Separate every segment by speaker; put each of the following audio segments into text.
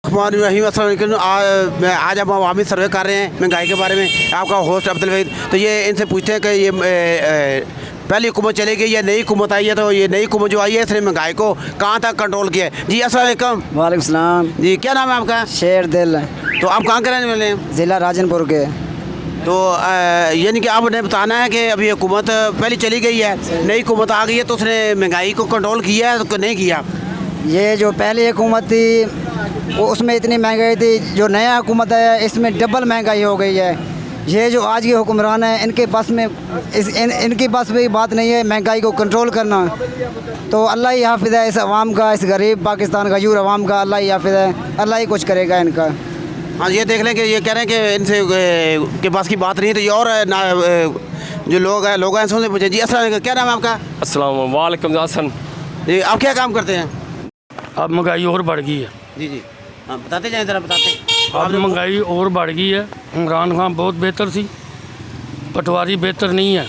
Speaker 1: आज हम अवामी सर्वे कर रहे हैं महंगाई के बारे में। आपका होस्ट अब्दुल वहीद। तो ये इनसे पूछते हैं कि ये पहली हुकूमत चली गई या नई हुकूमत आई है, तो ये नई हुकूमत जो आई है इसने महंगाई को कहाँ तक कंट्रोल किया है? जी अस्सलाम वालेकुम।
Speaker 2: वालेकुम सलाम।
Speaker 1: जी क्या नाम है आपका?
Speaker 2: शेर दिल।
Speaker 1: तो आप कहाँ के रहने वाले हैं?
Speaker 2: ज़िला राजनपुर के।
Speaker 1: तो यानी कि आपने बताना है कि अभी हुकूमत पहले चली गई है, नई हुकूमत आ गई है, तो उसने महंगाई को कंट्रोल किया है तो नहीं किया?
Speaker 2: ये जो पहली हुकूमत थी वो उसमें इतनी महंगाई थी, जो नया हुकूमत है इसमें डबल महंगाई हो गई है। ये जो आज के हुक्मरान हैं इनके बस में इनकी बस में बात नहीं है महंगाई को कंट्रोल करना। तो अल्लाह ही हाफिज़ है इस अवाम का, इस गरीब पाकिस्तान का यूर अवाम का। अल्लाह ही हाफिज़ है, अल्लाह ही कुछ करेगा इनका।
Speaker 1: हाँ ये देख लें कि ये कह रहे हैं कि इनसे के पास की बात नहीं है। तो ये और जो लोग हैं उनसे पूछे। जी अस्सलाम वालेकुम, क्या नाम है आपका?
Speaker 3: अस्सलाम वालेकुम हसन।
Speaker 1: जी आप क्या काम करते हैं?
Speaker 3: अब महंगाई और बढ़ गई है।
Speaker 1: जी हाँ बताते जाएँ ज़रा, बताते।
Speaker 3: अब महंगाई और बढ़ गई है। इमरान खान बहुत बेहतर थी, पटवारी बेहतर नहीं है।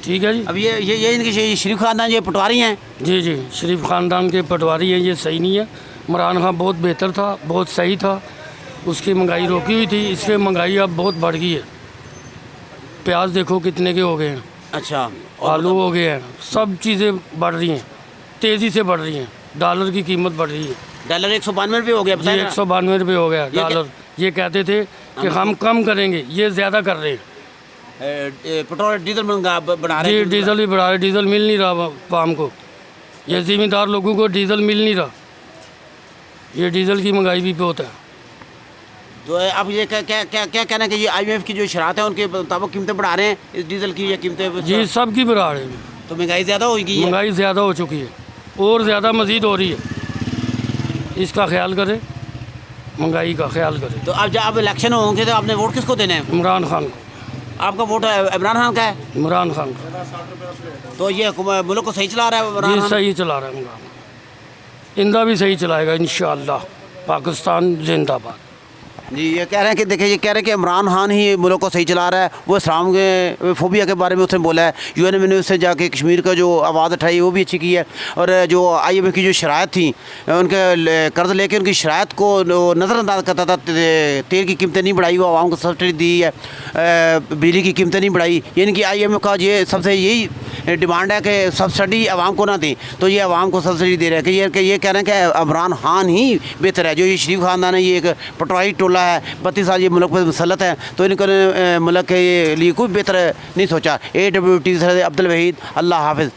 Speaker 3: ठीक है जी।
Speaker 1: अब ये इनकी शरीफ खानदान ये पटवारी हैं?
Speaker 3: जी शरीफ ख़ानदान के पटवारी हैं, ये सही नहीं है। इमरान खान बहुत बेहतर था, बहुत सही था, उसकी महंगाई रोकी हुई थी, इसलिए महंगाई अब बहुत बढ़ गई है। प्याज देखो कितने के हो गए हैं।
Speaker 1: अच्छा।
Speaker 3: आलू हो गए हैं, सब चीज़ें बढ़ रही हैं, तेज़ी से बढ़ रही हैं। डॉलर की कीमत बढ़ रही है।
Speaker 1: डॉलर 192 रुपये हो गया।
Speaker 3: जी 192 रुपये हो गया डॉलर। ये कहते थे कि हम कम करेंगे, ये ज़्यादा कर रहे हैं।
Speaker 1: पेट्रोल डीजल महंगा बढ़ा रहे
Speaker 3: जी
Speaker 1: हैं।
Speaker 3: डीजल ही बढ़ा रहे, डीजल मिल नहीं रहा फार्म को। ये ज़िम्मेदार लोगों को डीजल मिल नहीं रहा। ये डीजल की महंगाई भी बहुत है।
Speaker 1: तो अब ये क्या कहना है कि ये IMF की जो शरात है उनके मुताबिक कीमतें बढ़ा रहे हैं इस डीजल की, या कीमतें?
Speaker 3: जी सब की बढ़ा रहे हैं।
Speaker 1: तो महंगाई ज़्यादा होगी?
Speaker 3: महंगाई ज़्यादा हो चुकी है और ज़्यादा मज़ीद हो रही है। इसका ख्याल करें, महंगाई का ख्याल करें।
Speaker 1: तो अब जब इलेक्शन होंगे तो आपने वोट किसको देना है?
Speaker 3: इमरान खान को।
Speaker 1: आपका वोट इमरान खान का है?
Speaker 3: इमरान खान का।
Speaker 1: तो ये मुल्क को सही चला रहा है इमरान
Speaker 3: जी
Speaker 1: खान?
Speaker 3: सही चला रहा है इमरान खान। इंदा भी सही चलाएगा इंशाअल्लाह। पाकिस्तान जिंदाबाद।
Speaker 1: जी ये कह रहे हैं कि देखिए, ये कह रहे हैं कि इमरान खान ही मुल्क को सही चला रहा है। वो इस्लाम के फोबिया के बारे में उसने बोला है। UN में उससे जाके कश्मीर का जो आवाज़ उठाई वो भी अच्छी की है। और जो IMF की जो शराइत थी, उनके कर्ज लेके उनकी शराइत को नज़रअंदाज करता था। तेल की कीमतें नहीं बढ़ाई, वो आवाम को सब्सिडी दी है, बिजली की कीमतें नहीं बढ़ाई। यानी कि IMF का ये सबसे यही डिमांड है कि सब्सिडी आवाम को ना दें, तो ये आवाम को सब्सिडी दे रहे हैं। कि ये कह रहे हैं कि इमरान खान ही बेहतर है। जो ये शरीफ खानदान है, ये एक पटवारी टोला है, 32 साल ये मुल्क पर मुसलत है, तो इनके मुल्क के लिए कोई बेहतर नहीं सोचा। AWT से अब्दुल वहीद, अल्लाह हाफिज़।